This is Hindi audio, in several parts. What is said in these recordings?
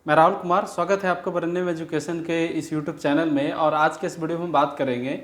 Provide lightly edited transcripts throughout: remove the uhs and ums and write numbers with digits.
मैं राहुल कुमार, स्वागत है आपका बरन्नम एजुकेशन के इस यूट्यूब चैनल में। और आज के इस वीडियो में हम बात करेंगे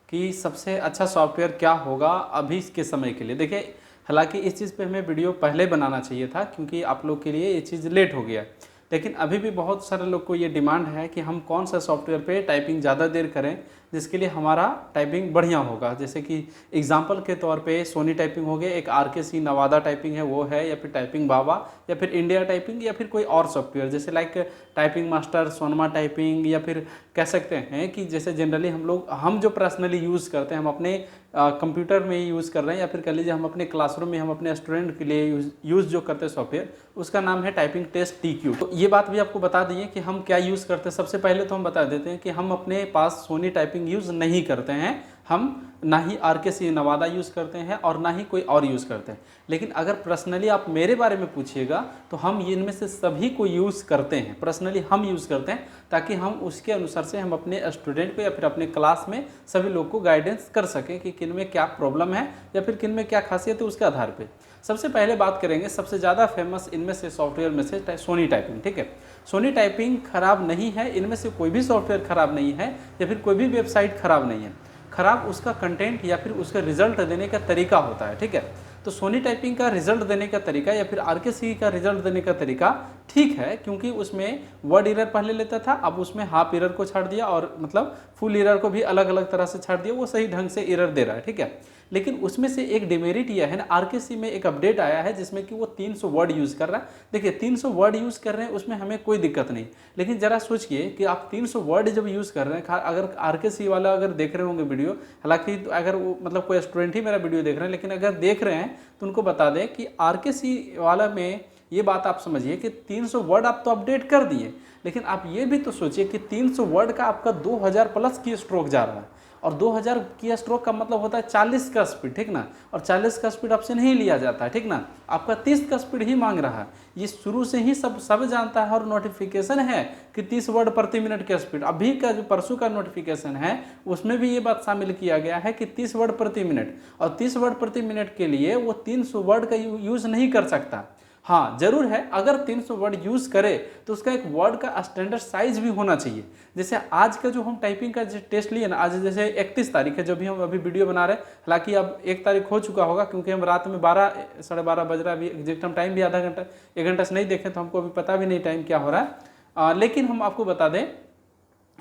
कि सबसे अच्छा सॉफ्टवेयर क्या होगा अभी के समय के लिए। देखिए, हालांकि इस चीज़ पे हमें वीडियो पहले बनाना चाहिए था क्योंकि आप लोग के लिए ये चीज़ लेट हो गया, लेकिन अभी भी बहुत सारे लोग को ये डिमांड है कि हम कौन सा सॉफ्टवेयर पे टाइपिंग ज़्यादा देर करें जिसके लिए हमारा टाइपिंग बढ़िया होगा। जैसे कि एग्जांपल के तौर पे सोनी टाइपिंग हो गया, एक RKC नवादा टाइपिंग है वो है, या फिर टाइपिंग बाबा, या फिर इंडिया टाइपिंग, या फिर कोई और सॉफ्टवेयर जैसे लाइक टाइपिंग मास्टर, सोनमा टाइपिंग, या फिर कह सकते हैं कि जैसे जनरली हम जो पर्सनली यूज़ करते हैं, हम अपने कंप्यूटर में यूज़ कर रहे हैं, या फिर कह लीजिए हम अपने क्लासरूम में हम अपने स्टूडेंट के लिए यूज़ जो करते हैं सॉफ्टवेयर, उसका नाम है टाइपिंग टेस्ट TQ। तो ये बात भी आपको बता दिए कि हम क्या यूज़ करते हैं। सबसे पहले तो हम बता देते हैं कि हम अपने पास सोनी टाइपिंग यूज़ नहीं करते हैं, हम ना ही RKC नवादा यूज़ करते हैं और ना ही कोई और यूज़ करते हैं। लेकिन अगर पर्सनली आप मेरे बारे में पूछिएगा तो हम इनमें से सभी को यूज़ करते हैं, पर्सनली हम यूज़ करते हैं, ताकि हम उसके अनुसार से हम अपने स्टूडेंट को या फिर अपने क्लास में सभी लोग को गाइडेंस कर सकें कि किन में क्या प्रॉब्लम है या फिर किन में क्या खासियत है, उसके आधार पर। सबसे पहले बात करेंगे सबसे ज़्यादा फेमस इनमें से सॉफ्टवेयर में से सोनी टाइपिंग। ठीक है, सोनी टाइपिंग खराब नहीं है, इनमें से कोई भी सॉफ्टवेयर खराब नहीं है या फिर कोई भी वेबसाइट खराब नहीं है। खराब उसका कंटेंट या फिर उसका रिजल्ट देने का तरीका होता है। ठीक है, तो सोनी टाइपिंग का रिजल्ट देने का तरीका या फिर RKC का रिजल्ट देने का तरीका ठीक है, क्योंकि उसमें वर्ड एरर पहले लेता था, अब उसमें हाफ एरर को छाड़ दिया और मतलब फुल एरर को भी अलग अलग तरह से छाड़ दिया, वो सही ढंग से एरर दे रहा है। ठीक है, लेकिन उसमें से एक डिमेरिट यह है ना, RKC में एक अपडेट आया है जिसमें कि वो 300 वर्ड यूज़ कर रहा है। देखिए, 300 वर्ड यूज़ कर रहे हैं उसमें हमें कोई दिक्कत नहीं, लेकिन ज़रा सोचिए कि आप 300 वर्ड जब यूज़ कर रहे हैं, अगर RKC वाला अगर देख रहे होंगे वीडियो, हालांकि अगर वो मतलब कोई स्टूडेंट ही मेरा वीडियो देख रहे हैं, लेकिन अगर देख रहे हैं तो उनको बता दें कि RKC वाला में ये बात आप समझिए कि 300 वर्ड आप तो अपडेट कर दिए, लेकिन आप ये भी तो सोचिए कि 300 वर्ड का आपका 2000 प्लस की स्ट्रोक जा रहा है, और 2000 की स्ट्रोक का मतलब होता है 40 का स्पीड। ठीक ना, और 40 का स्पीड आपसे नहीं लिया जाता है। ठीक ना, आपका 30 का स्पीड ही मांग रहा है। ये शुरू से ही सब जानता है और नोटिफिकेशन है कि 30 वर्ड प्रति मिनट का स्पीड। अभी का जो परसों का नोटिफिकेशन है उसमें भी ये बात शामिल किया गया है कि 30 वर्ड प्रति मिनट, और 30 वर्ड प्रति मिनट के लिए वो 300 वर्ड का यूज़ नहीं कर सकता। हाँ, जरूर है, अगर 300 वर्ड यूज़ करे तो उसका एक वर्ड का स्टैंडर्ड साइज भी होना चाहिए। जैसे आज का जो हम टाइपिंग का टेस्ट लिए ना, आज जैसे 31 तारीख है, जो भी हम अभी वीडियो बना रहे हैं, हालांकि अब 1 तारीख हो चुका होगा क्योंकि हम रात में 12 साढ़े 12 बज रहा है। अभी एग्जैक्ट हम टाइम भी आधा घंटा 1 घंटा से नहीं देखें तो हमको अभी पता भी नहीं टाइम क्या हो रहा है। लेकिन हम आपको बता दें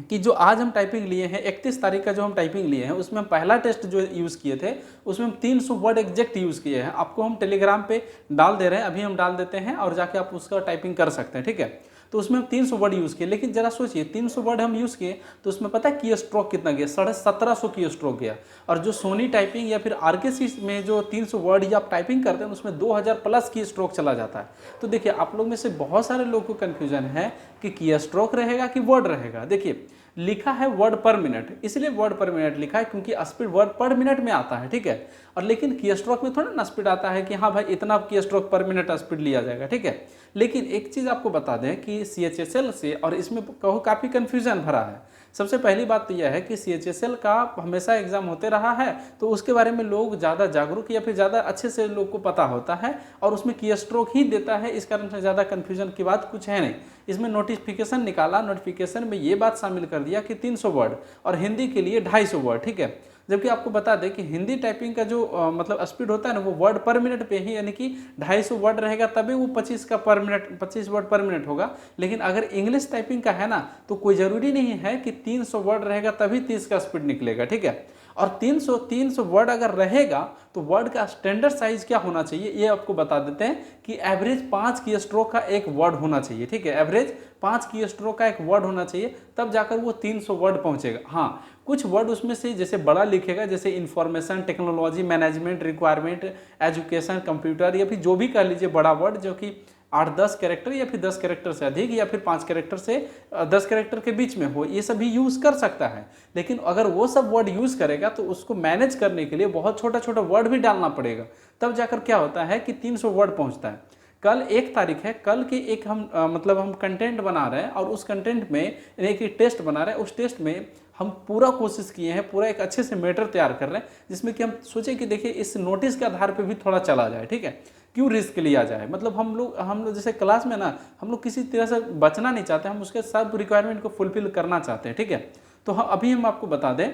कि जो आज हम टाइपिंग लिए हैं, 31 तारीख का जो हम टाइपिंग लिए हैं, उसमें हम पहला टेस्ट जो यूज़ किए थे उसमें हम 300 वर्ड एग्जैक्ट यूज़ किए हैं। आपको हम टेलीग्राम पे डाल दे रहे हैं, अभी हम डाल देते हैं और जाके आप उसका टाइपिंग कर सकते हैं। ठीक है, तो उसमें हम 300 वर्ड यूज़ किए, लेकिन जरा सोचिए 300 वर्ड हम यूज़ किए तो उसमें पता है की स्ट्रोक कितना गया, 1750 की स्ट्रोक गया। और जो सोनी टाइपिंग या फिर RKC में जो 300 वर्ड या आप टाइपिंग करते हैं उसमें 2000 प्लस की स्ट्रोक चला जाता है। तो देखिए, आप लोग में से बहुत सारे लोग को कन्फ्यूजन है कि की स्ट्रोक रहेगा कि वर्ड रहेगा। देखिए, लिखा है वर्ड पर मिनट, इसलिए वर्ड पर मिनट लिखा है क्योंकि स्पीड वर्ड पर मिनट में आता है। ठीक है, और लेकिन की स्ट्रोक में थोड़ा ना स्पीड आता है कि हाँ भाई इतना की स्ट्रोक पर मिनट स्पीड लिया जाएगा। ठीक है, लेकिन एक चीज़ आपको बता दें कि CHSL से, और इसमें कहो काफ़ी कन्फ्यूजन भरा है। सबसे पहली बात तो यह है कि CHSL का हमेशा एग्जाम होते रहा है, तो उसके बारे में लोग ज़्यादा जागरूक या फिर ज़्यादा अच्छे से लोग को पता होता है, और उसमें की स्ट्रोक ही देता है, इस कारण से ज़्यादा कन्फ्यूजन की बात कुछ है नहीं। इसमें नोटिफिकेशन निकाला, नोटिफिकेशन में ये बात शामिल कर दिया कि 300 वर्ड और हिंदी के लिए 250 वर्ड। ठीक है, जबकि आपको बता दें कि हिंदी टाइपिंग का जो मतलब स्पीड होता है ना, वो वर्ड पर मिनट पे ही, यानी कि 250 वर्ड रहेगा तभी वो 25 वर्ड पर मिनट होगा। लेकिन अगर इंग्लिश टाइपिंग का है ना, तो कोई ज़रूरी नहीं है कि 300 वर्ड रहेगा तभी 30 का स्पीड निकलेगा। ठीक है, और 300 वर्ड अगर रहेगा तो वर्ड का स्टैंडर्ड साइज क्या होना चाहिए ये आपको बता देते हैं कि एवरेज 5 की स्ट्रोक का एक वर्ड होना चाहिए। ठीक है, एवरेज 5 की स्ट्रोक का एक वर्ड होना चाहिए, तब जाकर वो 300 वर्ड पहुंचेगा। हाँ, कुछ वर्ड उसमें से जैसे बड़ा लिखेगा, जैसे information technology management requirement education computer, या फिर जो भी कह लीजिए बड़ा वर्ड जो कि 8-10 कैरेक्टर या फिर 10 कैरेक्टर से अधिक या फिर 5 कैरेक्टर से 10 कैरेक्टर के बीच में हो, ये सभी यूज़ कर सकता है। लेकिन अगर वो सब वर्ड यूज़ करेगा तो उसको मैनेज करने के लिए बहुत छोटा छोटा वर्ड भी डालना पड़ेगा, तब जाकर क्या होता है कि 300 वर्ड पहुंचता है। कल 1 तारीख है, कल की एक हम मतलब हम कंटेंट बना रहे हैं और उस कंटेंट में एक टेस्ट बना रहे हैं, उस टेस्ट में हम पूरा कोशिश किए हैं, पूरा एक अच्छे से मैटर तैयार कर रहे हैं जिसमें कि हम सोचे कि देखिए इस नोटिस के आधार पे भी थोड़ा चला जाए, ठीक है, क्यों रिस्क लिया जाए। मतलब हम लोग जैसे क्लास में ना हम लोग किसी तरह से बचना नहीं चाहते, हम उसके सब रिक्वायरमेंट को फुलफिल करना चाहते हैं, ठीक है। तो अभी हम आपको बता दें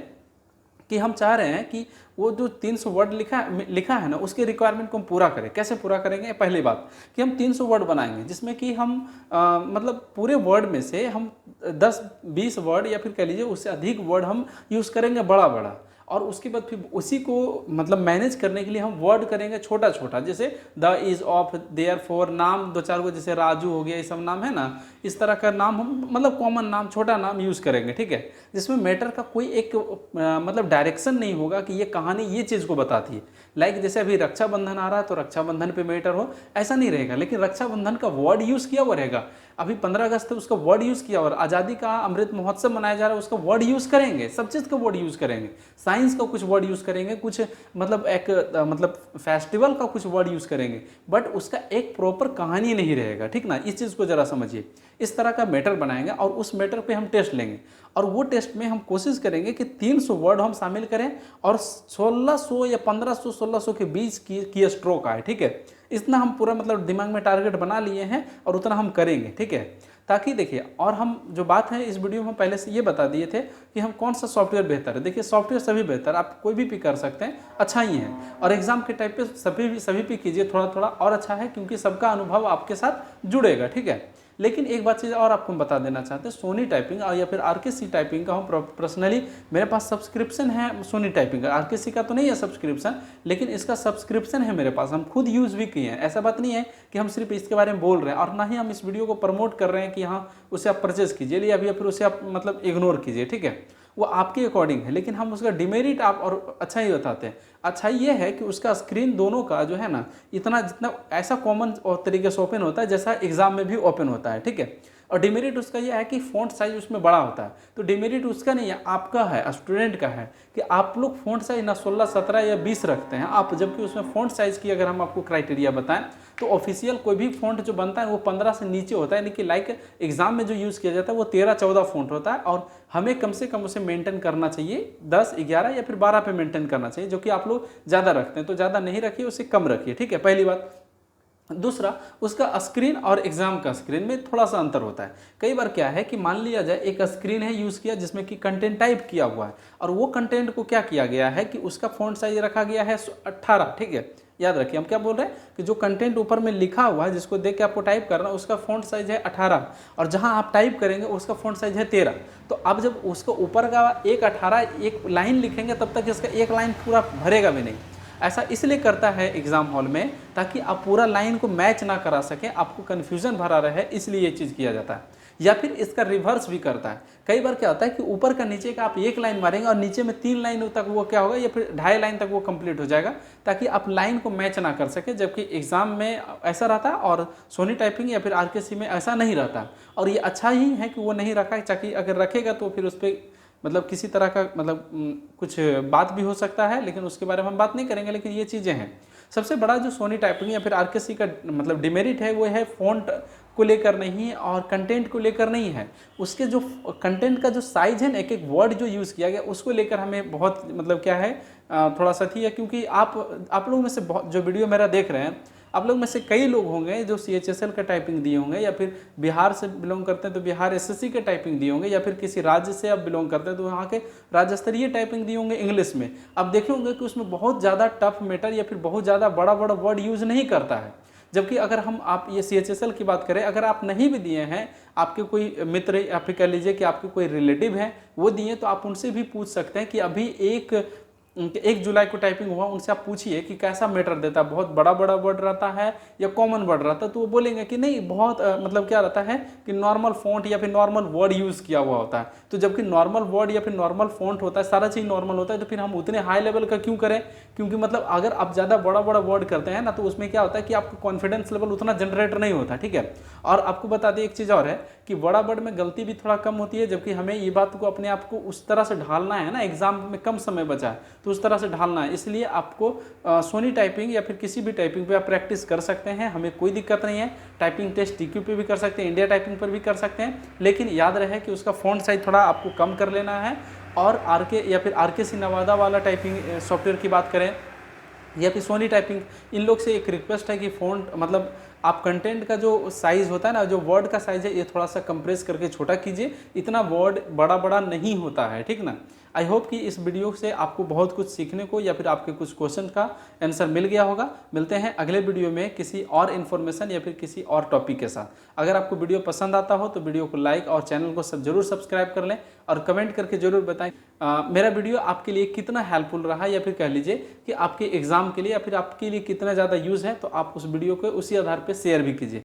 कि हम चाह रहे हैं कि वो जो 300 वर्ड लिखा है ना उसके रिक्वायरमेंट को हम पूरा करें। कैसे पूरा करेंगे? पहली बात कि हम 300 वर्ड बनाएंगे जिसमें कि हम मतलब पूरे वर्ड में से हम 10-20 वर्ड या फिर कह लीजिए उससे अधिक वर्ड हम यूज़ करेंगे बड़ा बड़ा, और उसके बाद फिर उसी को मतलब मैनेज करने के लिए हम वर्ड करेंगे छोटा छोटा, जैसे the, is, of, there, for, नाम 2-4 को, जैसे राजू हो गया, ये सब नाम है ना, इस तरह का नाम हम मतलब कॉमन नाम, छोटा नाम यूज़ करेंगे, ठीक है, जिसमें मैटर का कोई एक मतलब डायरेक्शन नहीं होगा कि ये कहानी ये चीज़ को बताती है। लाइक जैसे अभी रक्षाबंधन आ रहा है तो रक्षाबंधन पे मैटर हो, ऐसा नहीं रहेगा, लेकिन रक्षाबंधन का वर्ड यूज़ किया हुआ रहेगा। अभी 15 अगस्त है उसका वर्ड यूज़ किया, और आज़ादी का अमृत महोत्सव मनाया जा रहा है उसका वर्ड यूज़ करेंगे, सब चीज़ का वर्ड यूज़ करेंगे, साइंस का कुछ वर्ड यूज़ करेंगे, कुछ मतलब एक मतलब फेस्टिवल का कुछ वर्ड यूज़ करेंगे, बट उसका एक प्रॉपर कहानी नहीं रहेगा, ठीक ना। इस चीज़ को ज़रा समझिए। इस तरह का मैटर बनाएंगे और उस मैटर पे हम टेस्ट लेंगे, और वो टेस्ट में हम कोशिश करेंगे कि 300 वर्ड हम शामिल करें और 1600 या 1500-1600 के बीच की स्ट्रोक आए, ठीक है। इतना हम पूरा मतलब दिमाग में टारगेट बना लिए हैं और उतना हम करेंगे, ठीक है। ताकि देखिए, और हम जो बात है इस वीडियो में पहले से ये बता दिए थे कि हम कौन सा सॉफ्टवेयर बेहतर है। देखिए सॉफ्टवेयर सभी बेहतर, आप कोई भी कर सकते हैं, अच्छा ही है, और एग्जाम के टाइप पे सभी पे कीजिए थोड़ा थोड़ा, और अच्छा है क्योंकि सबका अनुभव आपके साथ जुड़ेगा, ठीक है। लेकिन एक बात चीज़ और आपको हम बता देना चाहते हैं, सोनी टाइपिंग और या फिर आरकेसी टाइपिंग का हम पर्सनली मेरे पास सब्सक्रिप्शन है सोनी टाइपिंग का, आरकेसी का तो नहीं है सब्सक्रिप्शन, लेकिन इसका सब्सक्रिप्शन है मेरे पास, हम खुद यूज़ भी किए हैं। ऐसा बात नहीं है कि हम सिर्फ इसके बारे में बोल रहे हैं, और ना ही हम इस वीडियो को प्रमोट कर रहे हैं कि हाँ उसे आप परचेज कीजिए या फिर उसे आप मतलब इग्नोर कीजिए, ठीक है, वो आपके अकॉर्डिंग है। लेकिन हम उसका डिमेरिट आप और अच्छा ही बताते हैं। अच्छा ये है कि उसका स्क्रीन दोनों का जो है ना, इतना जितना ऐसा कॉमन और तरीके से ओपन होता है जैसा एग्जाम में भी ओपन होता है, ठीक है। और डिमेरिट उसका ये है कि फ़ॉन्ट साइज उसमें बड़ा होता है, तो डिमेरिट उसका नहीं है, आपका है, स्टूडेंट का है, कि आप लोग फ़ॉन्ट साइज ना 16, 17 या 20 रखते हैं आप, जबकि उसमें फ़ॉन्ट साइज़ की अगर हम आपको क्राइटेरिया बताएं तो ऑफिशियल कोई भी फ़ॉन्ट जो बनता है वो 15 से नीचे होता है, यानी कि लाइक एग्जाम में जो यूज़ किया जाता है वो 13-14 फ़ॉन्ट होता है, और हमें कम से कम उसे मेंटेन करना चाहिए 10, 11 या फिर 12 पे मेंटेन करना चाहिए, जो कि आप लोग ज़्यादा रखते हैं, तो ज़्यादा नहीं रखिए, उसे कम रखिए, ठीक है, पहली बात। दूसरा, उसका स्क्रीन और एग्जाम का स्क्रीन में थोड़ा सा अंतर होता है। कई बार क्या है कि मान लिया जाए एक स्क्रीन है यूज़ किया जिसमें कि कंटेंट टाइप किया हुआ है, और वो कंटेंट को क्या किया गया है कि उसका फ़ॉन्ट साइज रखा गया है 18, ठीक है। याद रखिए हम क्या बोल रहे हैं कि जो कंटेंट ऊपर में लिखा हुआ है जिसको देख के आपको टाइप करना है उसका फ़ॉन्ट साइज है 18, और जहां आप टाइप करेंगे उसका फ़ॉन्ट साइज है 13। तो अब जब उसको ऊपर का 18 एक लाइन लिखेंगे तब तक इसका एक लाइन पूरा भरेगा भी नहीं। ऐसा इसलिए करता है एग्जाम हॉल में ताकि आप पूरा लाइन को मैच ना करा सकें, आपको कन्फ्यूजन भरा रहे, इसलिए ये चीज़ किया जाता है। या फिर इसका रिवर्स भी करता है। कई बार क्या होता है कि ऊपर का नीचे का आप एक लाइन मारेंगे और नीचे में 3 लाइन तक वो क्या होगा, या फिर 2.5 लाइन तक वो कंप्लीट हो जाएगा, ताकि आप लाइन को मैच ना कर सके, जबकि एग्जाम में ऐसा रहता है और सोनी टाइपिंग या फिर आरकेसी में ऐसा नहीं रहता। और ये अच्छा ही है कि वो नहीं रखा है, ताकि अगर रखेगा तो फिर उस पर मतलब किसी तरह का मतलब कुछ बात भी हो सकता है, लेकिन उसके बारे में हम बात नहीं करेंगे। लेकिन ये चीज़ें हैं। सबसे बड़ा जो सोनी टाइपिंग या फिर आरकेसी का मतलब डिमेरिट है वो है फ़ॉन्ट को लेकर नहीं और कंटेंट को लेकर नहीं है, उसके जो कंटेंट का जो साइज है ना, एक एक वर्ड जो यूज़ किया गया उसको लेकर हमें बहुत मतलब क्या है थोड़ा सा थी है। क्योंकि आप लोगों में से बहुत जो वीडियो मेरा देख रहे हैं, आप लोग में से कई लोग होंगे जो CHSL का टाइपिंग दिए होंगे, या फिर बिहार से बिलोंग करते हैं तो बिहार SSC के टाइपिंग दिए होंगे, या फिर किसी राज्य से आप बिलोंग करते हैं तो वहाँ के राज्य स्तरीय टाइपिंग दिए होंगे इंग्लिश में। आप देखे होंगे कि उसमें बहुत ज़्यादा टफ मैटर या फिर बहुत ज़्यादा बड़ा बड़ा वर्ड यूज़ नहीं करता है। जबकि अगर हम आप ये CHSL की बात करें, अगर आप नहीं भी दिए हैं, आपके कोई मित्र या फिर कह लीजिए कि आपके कोई रिलेटिव हैं वो दिए, तो आप उनसे भी पूछ सकते हैं कि अभी 1 जुलाई को टाइपिंग हुआ, उनसे आप पूछिए कि कैसा मैटर देता है, बहुत बड़ा बड़ा वर्ड रहता है या कॉमन वर्ड रहता है, तो वो बोलेंगे कि नहीं बहुत मतलब क्या रहता है कि नॉर्मल फ़ॉन्ट या फिर नॉर्मल वर्ड यूज़ किया हुआ होता है। तो जबकि नॉर्मल वर्ड या फिर नॉर्मल फ़ॉन्ट होता है, सारा चीज़ नॉर्मल होता है, तो फिर हम उतने हाई लेवल का क्यों करें? क्योंकि मतलब अगर आप ज़्यादा बड़ा बड़ा वर्ड करते हैं ना, तो उसमें क्या होता है कि आपका कॉन्फिडेंस लेवल उतना जनरेट नहीं होता, ठीक है। और आपको बता दें एक चीज़ और है कि बड़ा वर्ड में गलती भी थोड़ा कम होती है, जबकि हमें ये बात को अपने आप को उस तरह से ढालना है ना, एग्जाम में कम समय बचा है तो उस तरह से ढालना है। इसलिए आपको सोनी टाइपिंग या फिर किसी भी टाइपिंग पे आप प्रैक्टिस कर सकते हैं, हमें कोई दिक्कत नहीं है। टाइपिंग टेस्ट TQ पे भी कर सकते हैं, इंडिया टाइपिंग पर भी कर सकते हैं, लेकिन याद रहे कि उसका फ़ॉन्ट साइज थोड़ा आपको कम कर लेना है। और आरके या फिर आरकेसी नवादा वाला टाइपिंग सॉफ्टवेयर की बात करें या फिर सोनी टाइपिंग, इन लोग से एक रिक्वेस्ट है कि फ़ॉन्ट मतलब आप कंटेंट का जो साइज़ होता है ना, जो वर्ड का साइज़ है, ये थोड़ा सा कंप्रेस करके छोटा कीजिए, इतना वर्ड बड़ा बड़ा नहीं होता है, ठीक ना। आई होप कि इस वीडियो से आपको बहुत कुछ सीखने को या फिर आपके कुछ क्वेश्चन का आंसर मिल गया होगा। मिलते हैं अगले वीडियो में किसी और इन्फॉर्मेशन या फिर किसी और टॉपिक के साथ। अगर आपको वीडियो पसंद आता हो तो वीडियो को लाइक और चैनल को जरूर सब्सक्राइब कर लें और कमेंट करके जरूर बताएं मेरा वीडियो आपके लिए कितना हेल्पफुल रहा, या फिर कह लीजिए कि आपके एग्जाम के लिए या फिर आपके लिए कितना ज़्यादा यूज़ है। तो आप उस वीडियो को उसी आधार पर शेयर भी कीजिए।